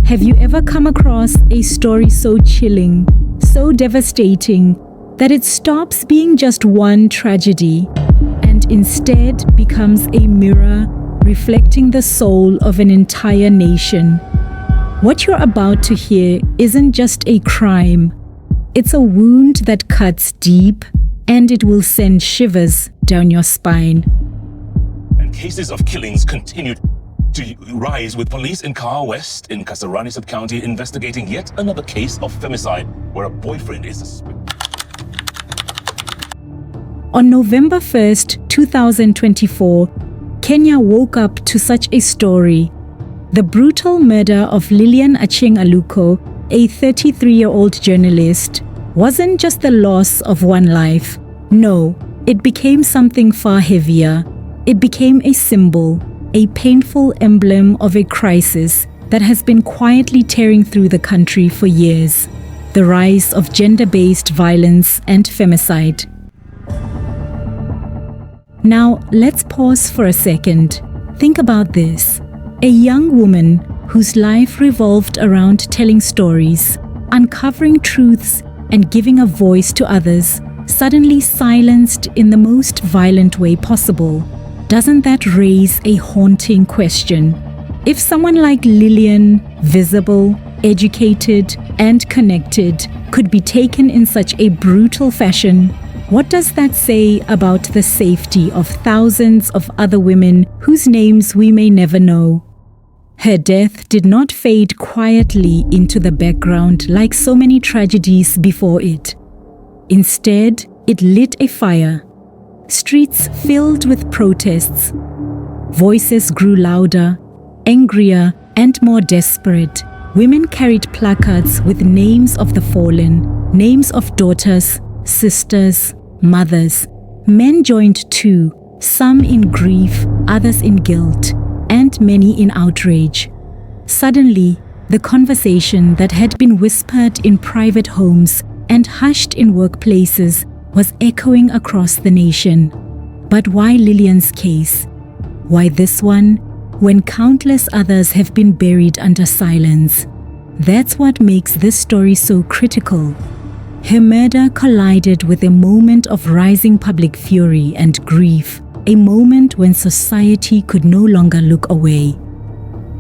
Have you ever come across a story so chilling, so devastating, that it stops being just one tragedy and instead becomes a mirror reflecting the soul of an entire nation? What you're about to hear isn't just a crime. It's a wound that cuts deep, and it will send shivers down your spine. And cases of killings continued to rise, with police in Kar West in Kasarani Sub-County investigating yet another case of femicide where a boyfriend is suspected. On November 1st, 2024, Kenya woke up to such a story. The brutal murder of Lilian Achieng Aluko, a 33-year-old journalist, wasn't just the loss of one life. No, it became something far heavier. It became a symbol, a painful emblem of a crisis that has been quietly tearing through the country for years: the rise of gender-based violence and femicide. Now, let's pause for a second. Think about this. A young woman whose life revolved around telling stories, uncovering truths, and giving a voice to others, suddenly silenced in the most violent way possible. Doesn't that raise a haunting question? If someone like Lilian, visible, educated, and connected, could be taken in such a brutal fashion, what does that say about the safety of thousands of other women whose names we may never know? Her death did not fade quietly into the background like so many tragedies before it. Instead, it lit a fire. Streets filled with protests. Voices grew louder, angrier, and more desperate. Women carried placards with names of the fallen, names of daughters, sisters, mothers. Men joined too, some in grief, others in guilt, and many in outrage. Suddenly, the conversation that had been whispered in private homes and hushed in workplaces was echoing across the nation. But why Lilian's case? Why this one, when countless others have been buried under silence? That's what makes this story so critical. Her murder collided with a moment of rising public fury and grief, a moment when society could no longer look away.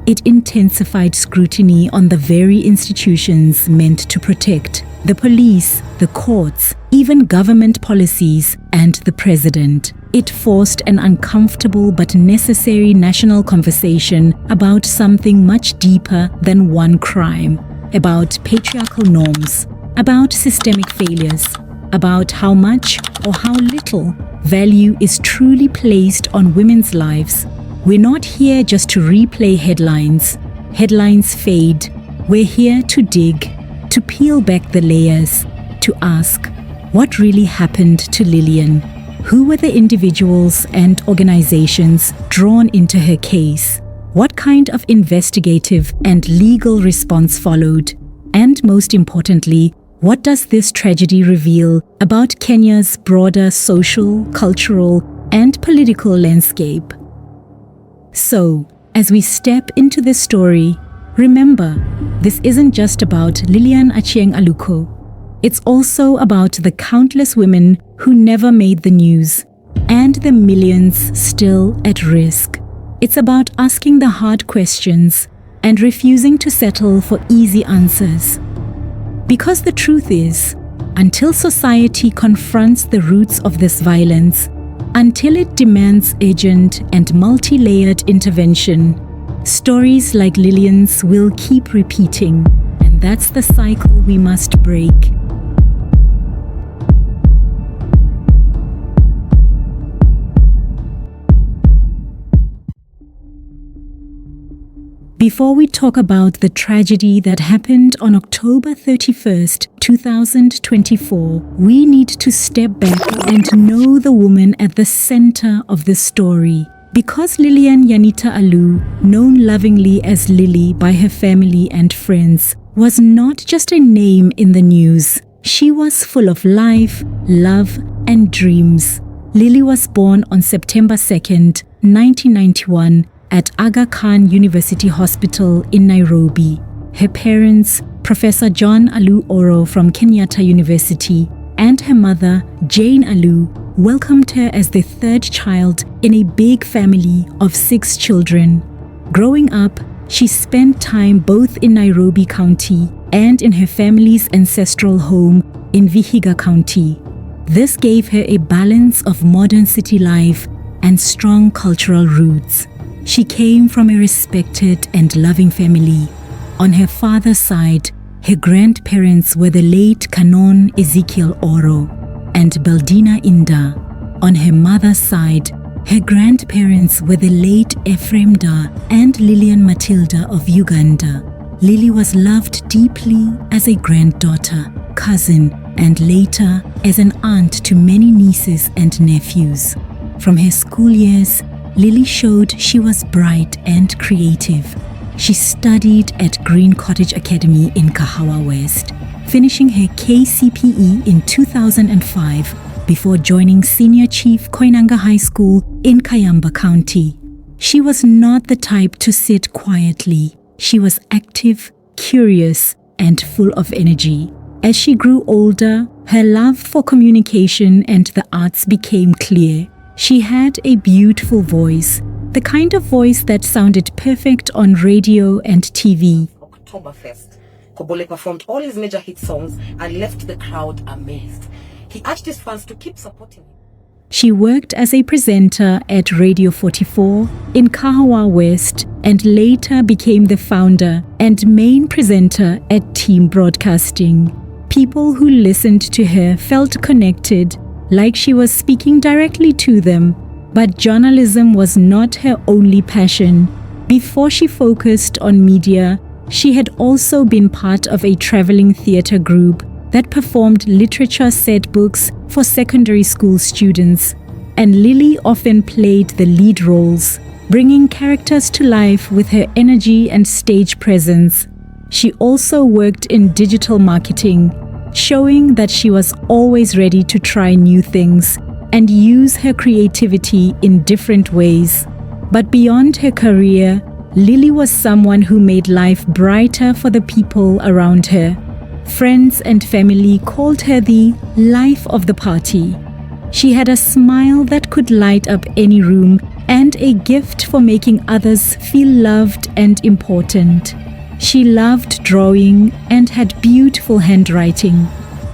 It intensified scrutiny on the very institutions meant to protect: the police, the courts, even government policies, and the president. It forced an uncomfortable but necessary national conversation about something much deeper than one crime, about patriarchal norms, about systemic failures, about how much or how little value is truly placed on women's lives. We're not here just to replay headlines. Headlines fade. We're here to dig, to peel back the layers, to ask, what really happened to Lilian? Who were the individuals and organizations drawn into her case? What kind of investigative and legal response followed? And most importantly, what does this tragedy reveal about Kenya's broader social, cultural, and political landscape? So, as we step into this story, remember, this isn't just about Lilian Achieng Aluko. It's also about the countless women who never made the news, and the millions still at risk. It's about asking the hard questions and refusing to settle for easy answers. Because the truth is, until society confronts the roots of this violence, until it demands urgent and multi-layered intervention, stories like Lilian's will keep repeating, and that's the cycle we must break. Before we talk about the tragedy that happened on October 31st, 2024, we need to step back and know the woman at the center of the story. Because Lilian Yanita Alu, known lovingly as Lily by her family and friends, was not just a name in the news. She was full of life, love, and dreams. Lily was born on September 2nd, 1991, at Aga Khan University Hospital in Nairobi. her parents, Professor John Alu Oro from Kenyatta University, and her mother, Jane Alu, welcomed her as the third child in a big family of 6 children. Growing up, she spent time both in Nairobi County and in her family's ancestral home in Vihiga County. This gave her a balance of modern city life and strong cultural roots. She came from a respected and loving family. On her father's side, her grandparents were the late Canon Ezekiel Oro and Beldina Inda. On her mother's side, her grandparents were the late Ephraim Da and Lilian Matilda of Uganda. Lily was loved deeply as a granddaughter, cousin, and later as an aunt to many nieces and nephews. From her school years, Lily showed she was bright and creative. She studied at Green Cottage Academy in Kahawa West, finishing her KCPE in 2005 before joining Senior Chief Koinanga High School in Kayamba County. She was not the type to sit quietly. She was active, curious, and full of energy. As she grew older, her love for communication and the arts became clear. She had a beautiful voice, the kind of voice that sounded perfect on radio and TV. Oktoberfest. Kobole performed all his major hit songs and left the crowd amazed. He urged his fans to keep supporting him. She worked as a presenter at Radio 44 in Kahawa West and later became the founder and main presenter at Team Broadcasting. People who listened to her felt connected, like she was speaking directly to them. But journalism was not her only passion. Before she focused on media, she had also been part of a traveling theatre group that performed literature set books for secondary school students. And Lily often played the lead roles, bringing characters to life with her energy and stage presence. She also worked in digital marketing, showing that she was always ready to try new things and use her creativity in different ways. But beyond her career, Lily was someone who made life brighter for the people around her. Friends and family called her the life of the party. She had a smile that could light up any room and a gift for making others feel loved and important. She loved drawing and had beautiful handwriting.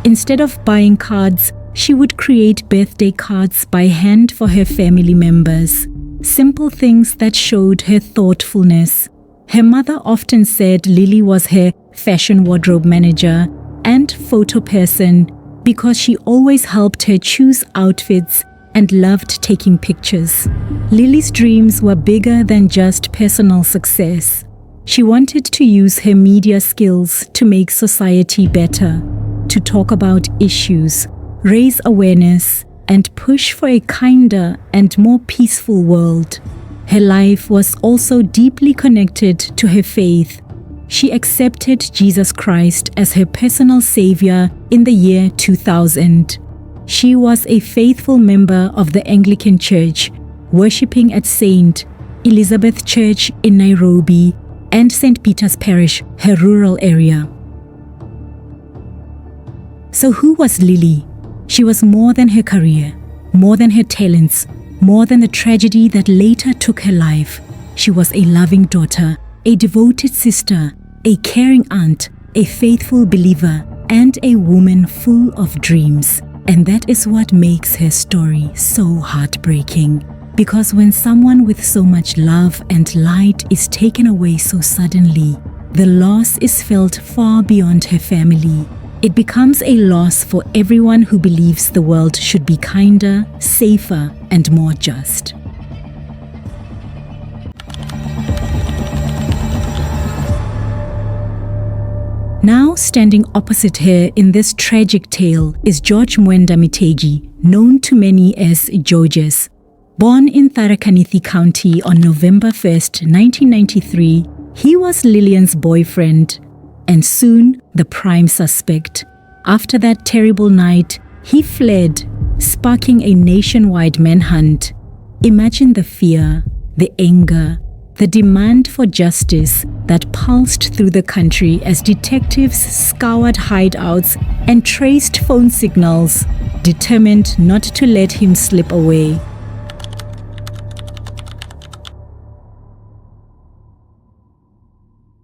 Instead of buying cards, she would create birthday cards by hand for her family members. Simple things that showed her thoughtfulness. Her mother often said Lily was her fashion wardrobe manager and photo person because she always helped her choose outfits and loved taking pictures. Lily's dreams were bigger than just personal success. She wanted to use her media skills to make society better, to talk about issues, raise awareness, and push for a kinder and more peaceful world. Her life was also deeply connected to her faith. She accepted Jesus Christ as her personal savior in the year 2000. She was a faithful member of the Anglican Church, worshipping at St. Elizabeth Church in Nairobi and St. Peter's Parish, her rural area. So who was Lily? She was more than her career, more than her talents, more than the tragedy that later took her life. She was a loving daughter, a devoted sister, a caring aunt, a faithful believer, and a woman full of dreams. And that is what makes her story so heartbreaking. Because when someone with so much love and light is taken away so suddenly, the loss is felt far beyond her family. It becomes a loss for everyone who believes the world should be kinder, safer, and more just. Now standing opposite her in this tragic tale is George Mwenda Mitegi, known to many as Georges. Born in Tharaka-Nithi County on November 1st, 1993, he was Lilian's boyfriend and soon the prime suspect. After that terrible night, he fled, sparking a nationwide manhunt. Imagine the fear, the anger, the demand for justice that pulsed through the country as detectives scoured hideouts and traced phone signals, determined not to let him slip away.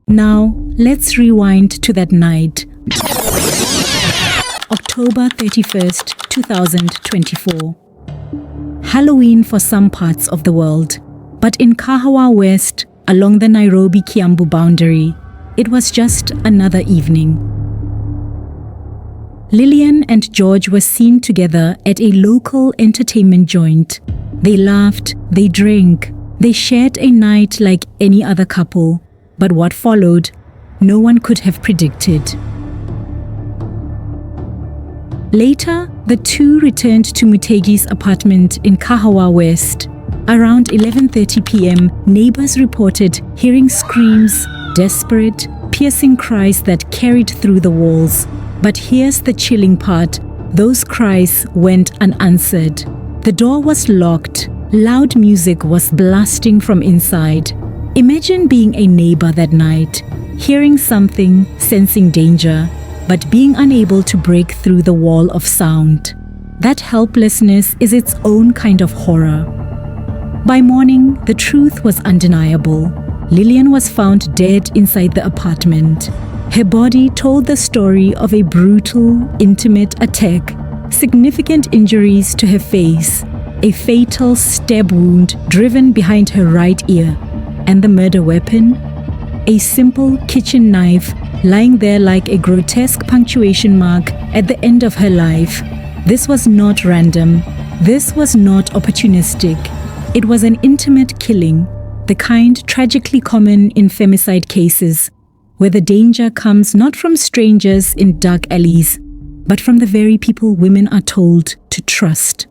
Now, let's rewind to that night, October 31st, 2024. Halloween for some parts of the world, but in Kahawa West, along the Nairobi-Kiambu boundary, it was just another evening. Lilian and George were seen together at a local entertainment joint. They laughed, they drank, they shared a night like any other couple, but what followed, no one could have predicted. Later, the two returned to Mutegi's apartment in Kahawa West. Around 11:30 p.m., neighbors reported hearing screams, desperate, piercing cries that carried through the walls. But here's the chilling part. Those cries went unanswered. The door was locked. Loud music was blasting from inside. Imagine being a neighbor that night, hearing something, sensing danger, but being unable to break through the wall of sound. That helplessness is its own kind of horror. By morning, the truth was undeniable. Lilian was found dead inside the apartment. Her body told the story of a brutal, intimate attack, significant injuries to her face, a fatal stab wound driven behind her right ear, and the murder weapon? A simple kitchen knife lying there like a grotesque punctuation mark at the end of her life. This was not random. This was not opportunistic. It was an intimate killing, the kind tragically common in femicide cases, where the danger comes not from strangers in dark alleys, but from the very people women are told to trust.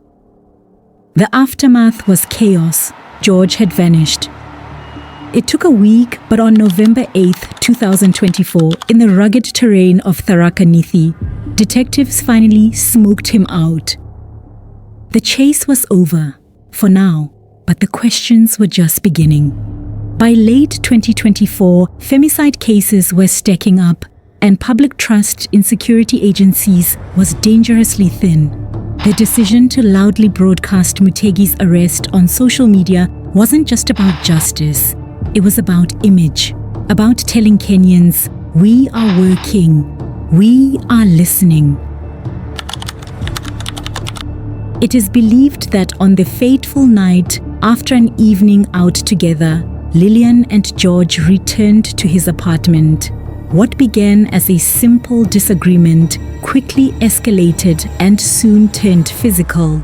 The aftermath was chaos. George had vanished. It took a week, but on November 8th, 2024, in the rugged terrain of Tharaka Nithi, detectives finally smoked him out. The chase was over, for now, but the questions were just beginning. By late 2024, femicide cases were stacking up, and public trust in security agencies was dangerously thin. The decision to loudly broadcast Mutegi's arrest on social media wasn't just about justice. It was about image, about telling Kenyans, we are working, we are listening. It is believed that on the fateful night, after an evening out together, Lilian and George returned to his apartment. What began as a simple disagreement quickly escalated and soon turned physical.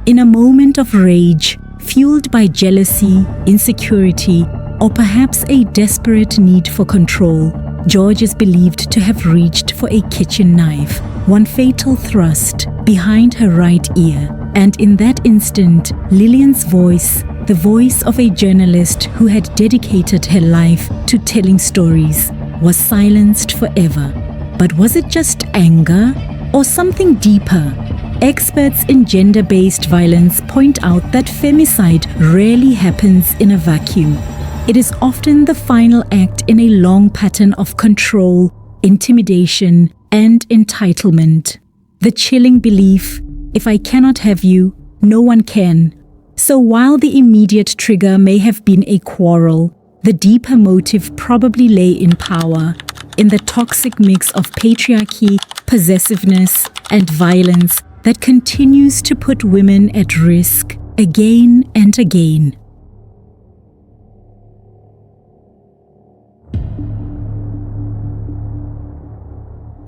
In a moment of rage, fueled by jealousy, insecurity, or perhaps a desperate need for control, George is believed to have reached for a kitchen knife, one fatal thrust behind her right ear. And in that instant, Lilian's voice, the voice of a journalist who had dedicated her life to telling stories, was silenced forever. But was it just anger or something deeper? Experts in gender-based violence point out that femicide rarely happens in a vacuum. It is often the final act in a long pattern of control, intimidation, and entitlement. The chilling belief, if I cannot have you, no one can. So while the immediate trigger may have been a quarrel, the deeper motive probably lay in power, in the toxic mix of patriarchy, possessiveness, and violence that continues to put women at risk again and again.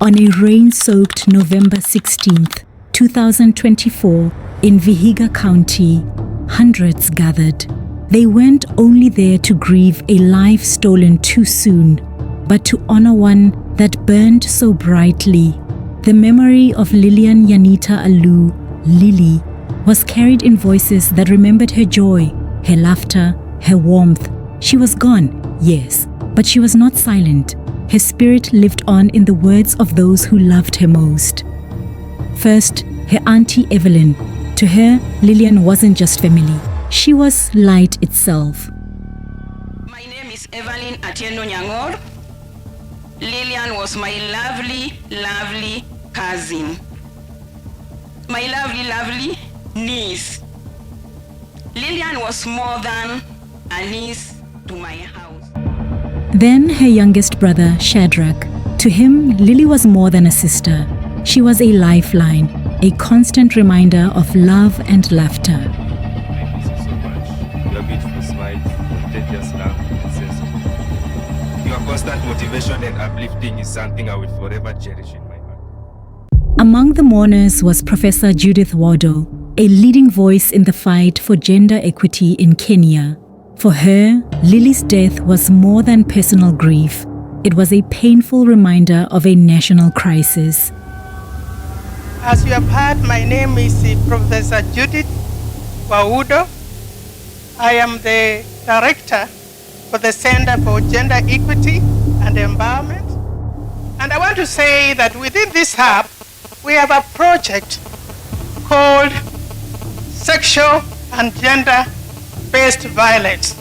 On a rain-soaked November 16th, 2024, in Vihiga County, hundreds gathered. They weren't only there to grieve a life stolen too soon, but to honor one that burned so brightly. The memory of Lilian Yanita Alu, Lily, was carried in voices that remembered her joy, her laughter, her warmth. She was gone, yes, but she was not silent. Her spirit lived on in the words of those who loved her most. First, her auntie Evelyn. To her, Lilian wasn't just family. She was light itself. My is Evelyn Achieng Aluko. Lilian was my lovely, lovely cousin. My lovely, lovely niece. Lilian was more than a niece to my house. Then her youngest brother, Shadrach. To him, Lily was more than a sister. She was a lifeline, a constant reminder of love and laughter. I miss you so much. Your beautiful smile, contagious love, and sense of humor. Your constant motivation and uplifting is something I will forever cherish in my heart. Among the mourners was Professor Judith Wado, a leading voice in the fight for gender equity in Kenya. For her, Lily's death was more than personal grief. It was a painful reminder of a national crisis. As you have heard, my name is Professor Judith Waudo. I am the director for the Center for Gender Equity and Empowerment. And I want to say that within this hub, we have a project called Sexual and Gender-Based Violence.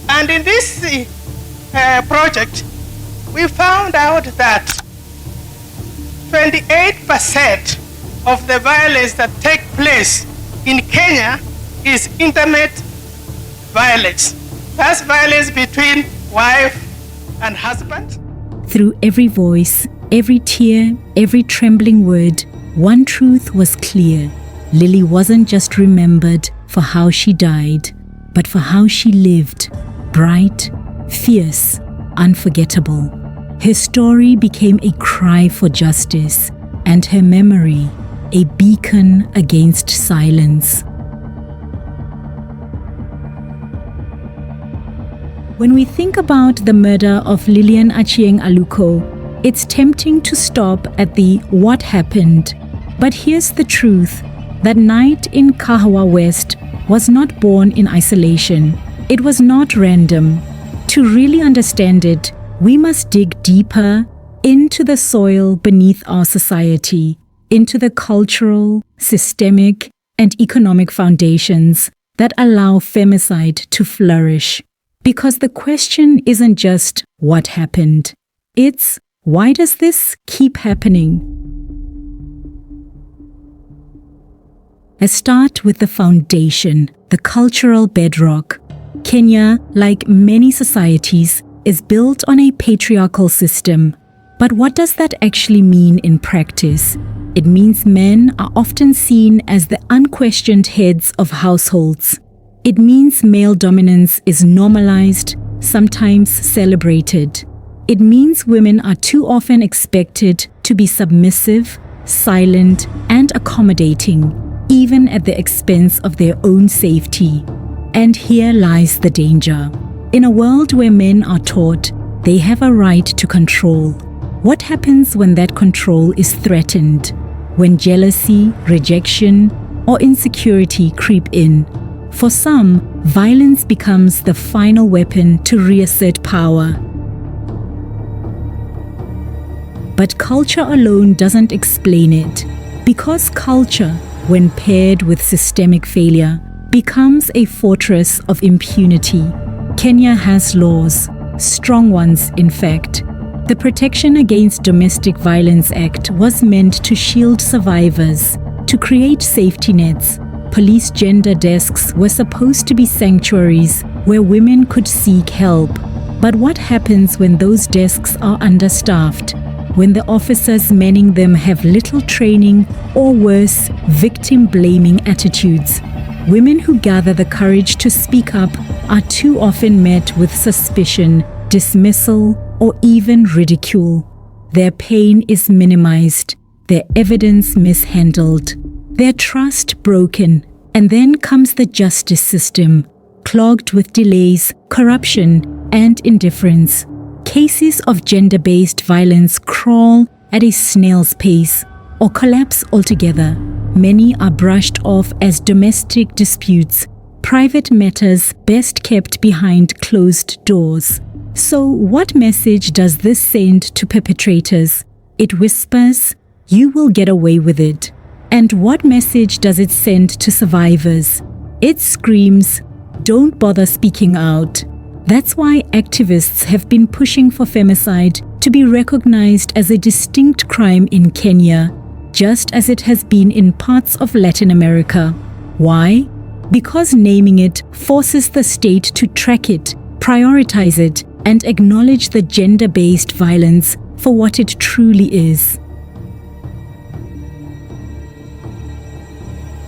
And in this project, we found out that 28% of the violence that take place in Kenya is intimate violence. That's violence between wife and husband. Through every voice, every tear, every trembling word, one truth was clear. Lily wasn't just remembered for how she died, but for how she lived, bright, fierce, unforgettable. Her story became a cry for justice, and her memory a beacon against silence. When we think about the murder of Lilian Achieng Aluko, it's tempting to stop at the what happened. But here's the truth. That night in Kahawa West was not born in isolation. It was not random. To really understand it, we must dig deeper into the soil beneath our society, into the cultural, systemic, and economic foundations that allow femicide to flourish. Because the question isn't just what happened, it's why does this keep happening? Let's start with the foundation, the cultural bedrock. Kenya, like many societies, is built on a patriarchal system. But what does that actually mean in practice? It means men are often seen as the unquestioned heads of households. It means male dominance is normalized, sometimes celebrated. It means women are too often expected to be submissive, silent, and accommodating, even at the expense of their own safety. And here lies the danger. In a world where men are taught they have a right to control, what happens when that control is threatened? When jealousy, rejection, or insecurity creep in? For some, violence becomes the final weapon to reassert power. But culture alone doesn't explain it, because culture, when paired with systemic failure, becomes a fortress of impunity. Kenya has laws, strong ones in fact. The Protection Against Domestic Violence Act was meant to shield survivors, to create safety nets. Police gender desks were supposed to be sanctuaries where women could seek help. But what happens when those desks are understaffed? When the officers manning them have little training or worse, victim-blaming attitudes? Women who gather the courage to speak up are too often met with suspicion, dismissal, or even ridicule. Their pain is minimized, their evidence mishandled, their trust broken, and then comes the justice system, clogged with delays, corruption, and indifference. Cases of gender-based violence crawl at a snail's pace or collapse altogether. Many are brushed off as domestic disputes, private matters best kept behind closed doors. So what message does this send to perpetrators? It whispers, "You will get away with it." And what message does it send to survivors? It screams, "Don't bother speaking out. That's why activists have been pushing for femicide to be recognized as a distinct crime in Kenya, just as it has been in parts of Latin America. Why? Because naming it forces the state to track it, prioritize it, and acknowledge the gender-based violence for what it truly is.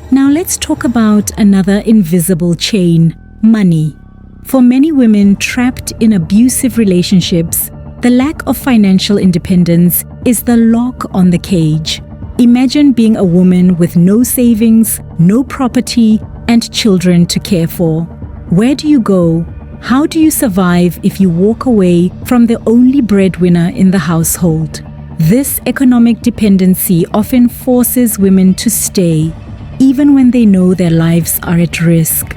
Now let's talk about another invisible chain, money. For many women trapped in abusive relationships, the lack of financial independence is the lock on the cage. Imagine being a woman with no savings, no property, and children to care for. Where do you go? How do you survive if you walk away from the only breadwinner in the household? This economic dependency often forces women to stay, even when they know their lives are at risk.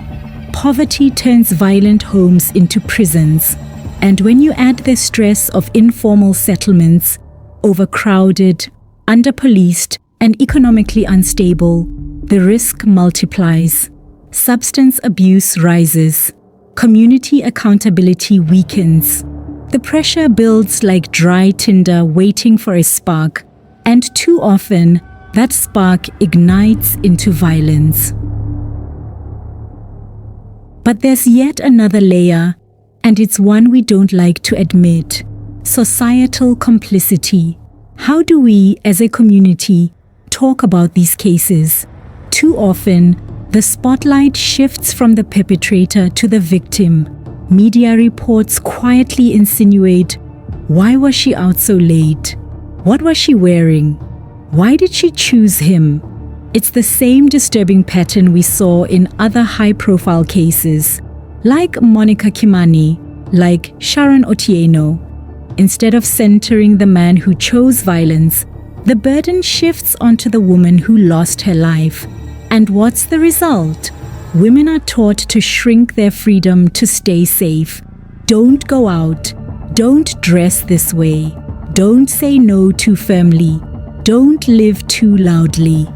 Poverty turns violent homes into prisons, and when you add the stress of informal settlements, overcrowded, under-policed, and economically unstable, the risk multiplies. Substance abuse rises. Community accountability weakens. The pressure builds like dry tinder waiting for a spark, and too often, that spark ignites into violence. But there's yet another layer, and it's one we don't like to admit: societal complicity. How do we, as a community, talk about these cases? Too often, the spotlight shifts from the perpetrator to the victim. Media reports quietly insinuate, why was she out so late? What was she wearing? Why did she choose him? It's the same disturbing pattern we saw in other high-profile cases, like Monica Kimani, like Sharon Otieno. Instead of centering the man who chose violence, the burden shifts onto the woman who lost her life. And what's the result? Women are taught to shrink their freedom to stay safe. Don't go out. Don't dress this way. Don't say no too firmly. Don't live too loudly.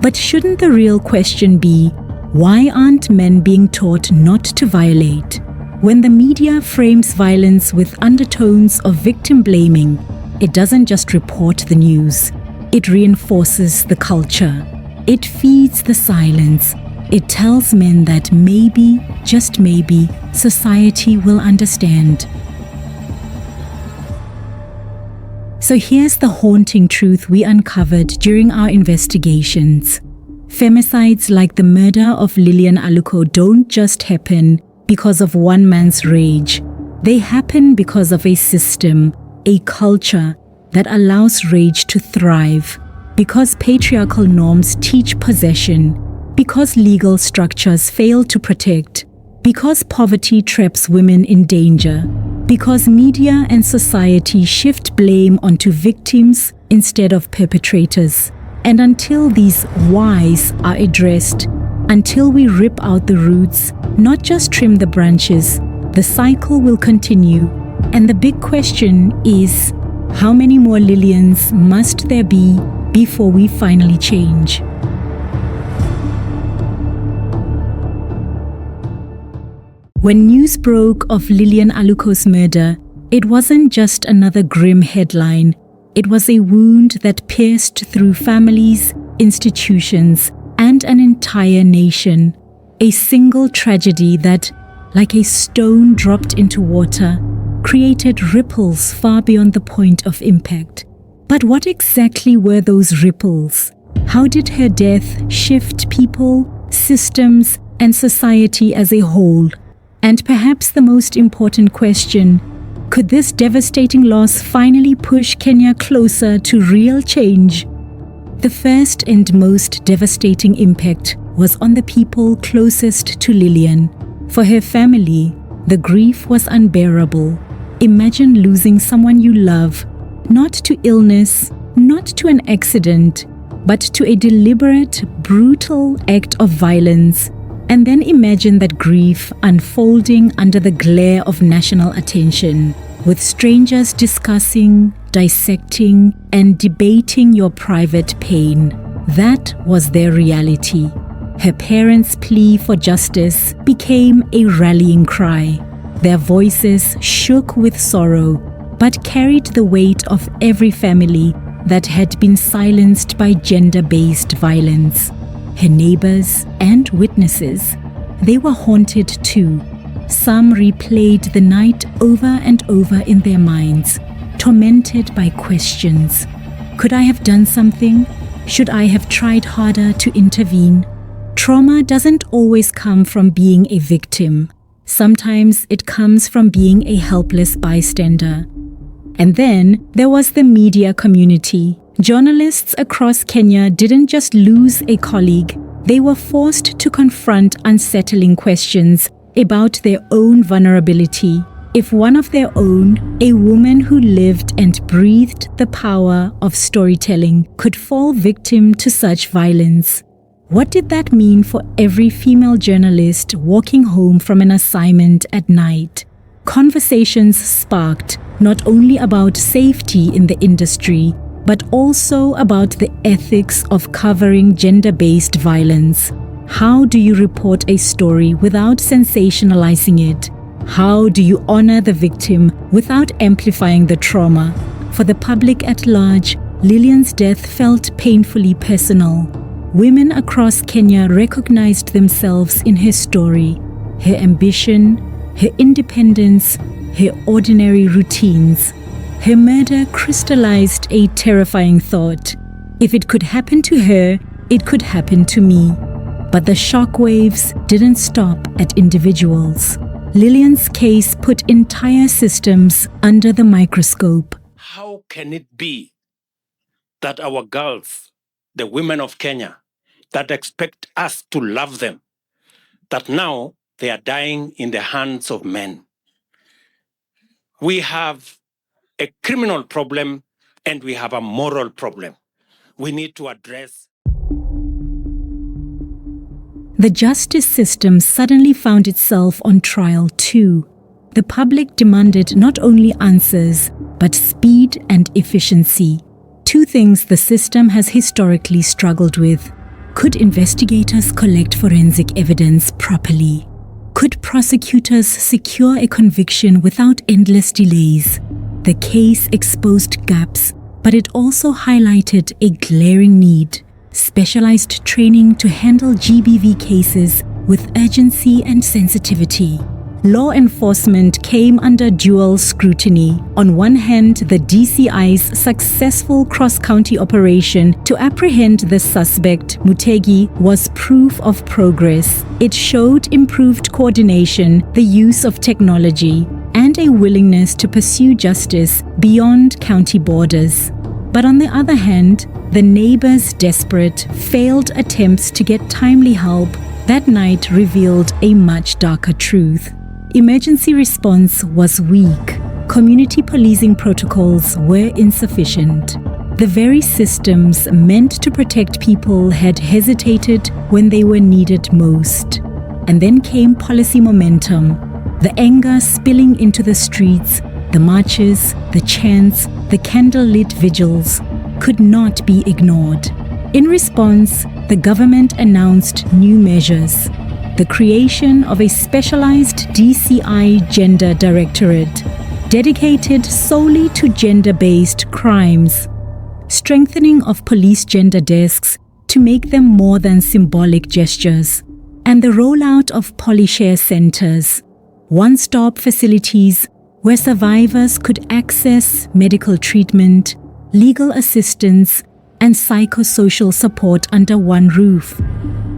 But shouldn't the real question be, why aren't men being taught not to violate? When the media frames violence with undertones of victim blaming, it doesn't just report the news. It reinforces the culture. It feeds the silence. It tells men that maybe, just maybe, society will understand. So here's the haunting truth we uncovered during our investigations. Femicides like the murder of Lilian Aluko don't just happen because of one man's rage. They happen because of a system, a culture that allows rage to thrive, because patriarchal norms teach possession, because legal structures fail to protect, because poverty traps women in danger, because media and society shift blame onto victims instead of perpetrators. And until these whys are addressed, until we rip out the roots, not just trim the branches, the cycle will continue. And the big question is, how many more Lilians must there be before we finally change? When news broke of Lilian Aluko's murder, it wasn't just another grim headline. It was a wound that pierced through families, institutions, and an entire nation. A single tragedy that, like a stone dropped into water, created ripples far beyond the point of impact. But what exactly were those ripples? How did her death shift people, systems, and society as a whole? And perhaps the most important question, could this devastating loss finally push Kenya closer to real change? The first and most devastating impact was on the people closest to Lilian. For her family, the grief was unbearable. Imagine losing someone you love, not to illness, not to an accident, but to a deliberate, brutal act of violence. And then imagine that grief unfolding under the glare of national attention, with strangers discussing, dissecting, and debating your private pain. That was their reality. Her parents' plea for justice became a rallying cry. Their voices shook with sorrow, but carried the weight of every family that had been silenced by gender-based violence. Her neighbors and witnesses, they were haunted too. Some replayed the night over and over in their minds, tormented by questions. Could I have done something? Should I have tried harder to intervene? Trauma doesn't always come from being a victim. Sometimes it comes from being a helpless bystander. And then there was the media community. Journalists across Kenya didn't just lose a colleague, they were forced to confront unsettling questions about their own vulnerability. If one of their own, a woman who lived and breathed the power of storytelling, could fall victim to such violence, what did that mean for every female journalist walking home from an assignment at night? Conversations sparked not only about safety in the industry, but also about the ethics of covering gender-based violence. How do you report a story without sensationalizing it? How do you honor the victim without amplifying the trauma? For the public at large, Lilian's death felt painfully personal. Women across Kenya recognized themselves in her story, her ambition, her independence, her ordinary routines. Her murder crystallized a terrifying thought. If it could happen to her, it could happen to me. But the shockwaves didn't stop at individuals. Lilian's case put entire systems under the microscope. How can it be that our girls, the women of Kenya, that expect us to love them, that now they are dying in the hands of men? We have a criminal problem and we have a moral problem. We need to address. The justice system suddenly found itself on trial too. The public demanded not only answers, but speed and efficiency. Two things the system has historically struggled with. Could investigators collect forensic evidence properly? Could prosecutors secure a conviction without endless delays? The case exposed gaps, but it also highlighted a glaring need: specialized training to handle GBV cases with urgency and sensitivity. Law enforcement came under dual scrutiny. On one hand, the DCI's successful cross-county operation to apprehend the suspect, Mutegi, was proof of progress. It showed improved coordination, the use of technology, and a willingness to pursue justice beyond county borders. But on the other hand, the neighbors' desperate, failed attempts to get timely help that night revealed a much darker truth. Emergency response was weak. Community policing protocols were insufficient. The very systems meant to protect people had hesitated when they were needed most. And then came policy momentum, the anger spilling into the streets, the marches, the chants, the candlelit vigils could not be ignored. In response, the government announced new measures: the creation of a specialized DCI Gender Directorate dedicated solely to gender-based crimes, strengthening of police gender desks to make them more than symbolic gestures, and the rollout of polyshare centers, one-stop facilities where survivors could access medical treatment, legal assistance, and psychosocial support under one roof.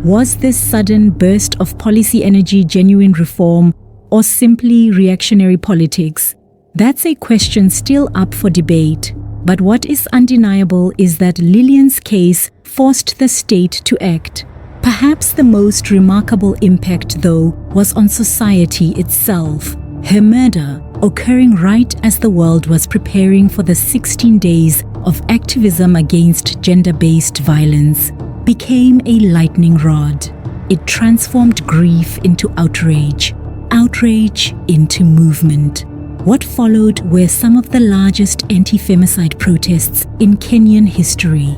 Was this sudden burst of policy energy genuine reform or simply reactionary politics? That's a question still up for debate. But what is undeniable is that Lilian's case forced the state to act. Perhaps the most remarkable impact, though, was on society itself. Her murder, occurring right as the world was preparing for the 16 days of activism against gender-based violence, became a lightning rod. It transformed grief into outrage, outrage into movement. What followed were some of the largest anti-femicide protests in Kenyan history.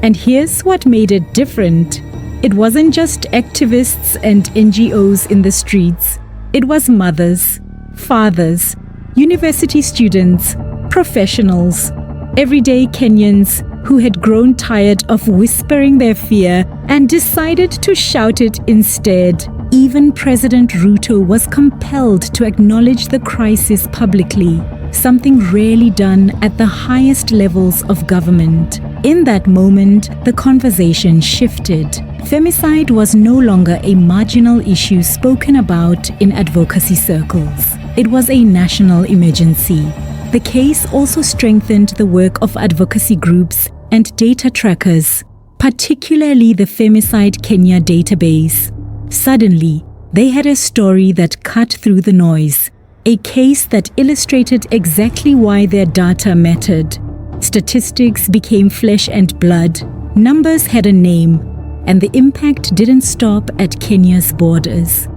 And here's what made it different. It wasn't just activists and NGOs in the streets. It was mothers, fathers, university students, professionals, everyday Kenyans who had grown tired of whispering their fear and decided to shout it instead. Even President Ruto was compelled to acknowledge the crisis publicly, something rarely done at the highest levels of government. In that moment, the conversation shifted. Femicide was no longer a marginal issue spoken about in advocacy circles. It was a national emergency. The case also strengthened the work of advocacy groups and data trackers, particularly the Femicide Kenya database. Suddenly, they had a story that cut through the noise, a case that illustrated exactly why their data mattered. Statistics became flesh and blood, numbers had a name, and the impact didn't stop at Kenya's borders.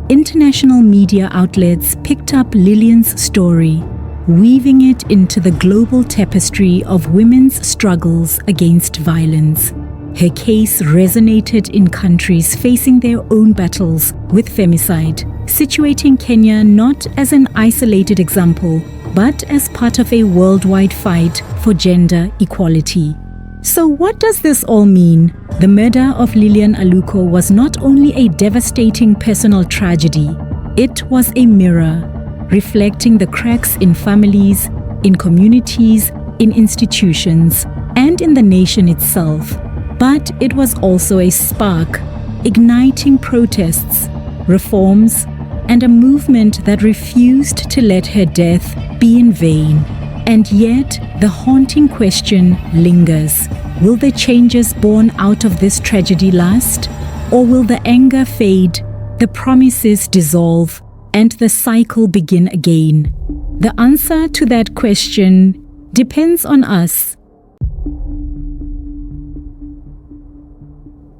International media outlets picked up Lilian's story, weaving it into the global tapestry of women's struggles against violence. Her case resonated in countries facing their own battles with femicide, situating Kenya not as an isolated example, but as part of a worldwide fight for gender equality. So what does this all mean? The murder of Lilian Aluko was not only a devastating personal tragedy, it was a mirror, reflecting the cracks in families, in communities, in institutions, and in the nation itself. But it was also a spark, igniting protests, reforms, and a movement that refused to let her death be in vain. And yet, the haunting question lingers. Will the changes born out of this tragedy last? Or will the anger fade, the promises dissolve, and the cycle begin again? The answer to that question depends on us.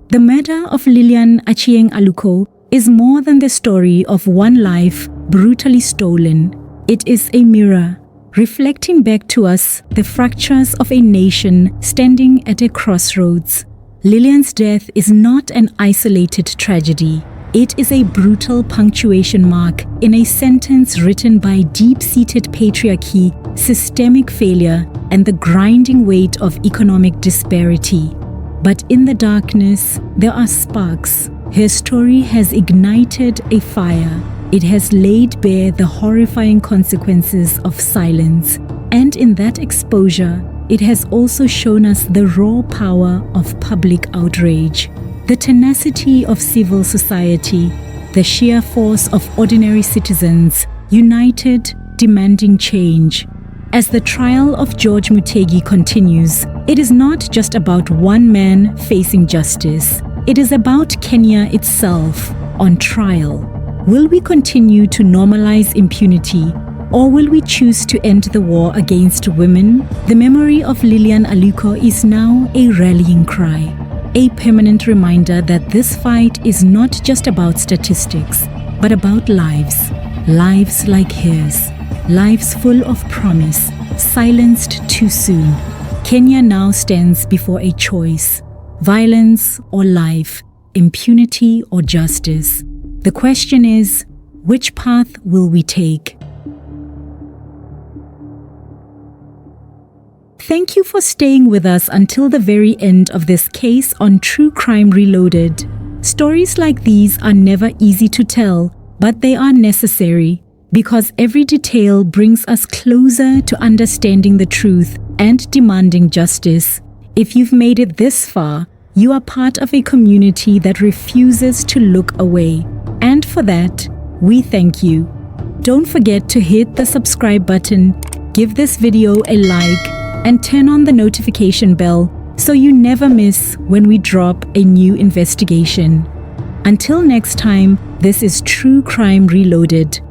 The murder of Lilian Achieng Aluko is more than the story of one life brutally stolen. It is a mirror, reflecting back to us the fractures of a nation standing at a crossroads. Lilian's death is not an isolated tragedy. It is a brutal punctuation mark in a sentence written by deep-seated patriarchy, systemic failure, and the grinding weight of economic disparity. But in the darkness, there are sparks. Her story has ignited a fire. It has laid bare the horrifying consequences of silence. And in that exposure, it has also shown us the raw power of public outrage, the tenacity of civil society, the sheer force of ordinary citizens, united, demanding change. As the trial of George Mutegi continues, it is not just about one man facing justice. It is about Kenya itself on trial. Will we continue to normalize impunity, or will we choose to end the war against women? The memory of Lilian Aluko is now a rallying cry, a permanent reminder that this fight is not just about statistics, but about lives. Lives like hers. Lives full of promise, silenced too soon. Kenya now stands before a choice: violence or life, impunity or justice. The question is, which path will we take? Thank you for staying with us until the very end of this case on True Crime Reloaded. Stories like these are never easy to tell, but they are necessary, because every detail brings us closer to understanding the truth and demanding justice. If you've made it this far, you are part of a community that refuses to look away. And for that, we thank you. Don't forget to hit the subscribe button, give this video a like, and turn on the notification bell so you never miss when we drop a new investigation. Until next time, this is True Crime Reloaded.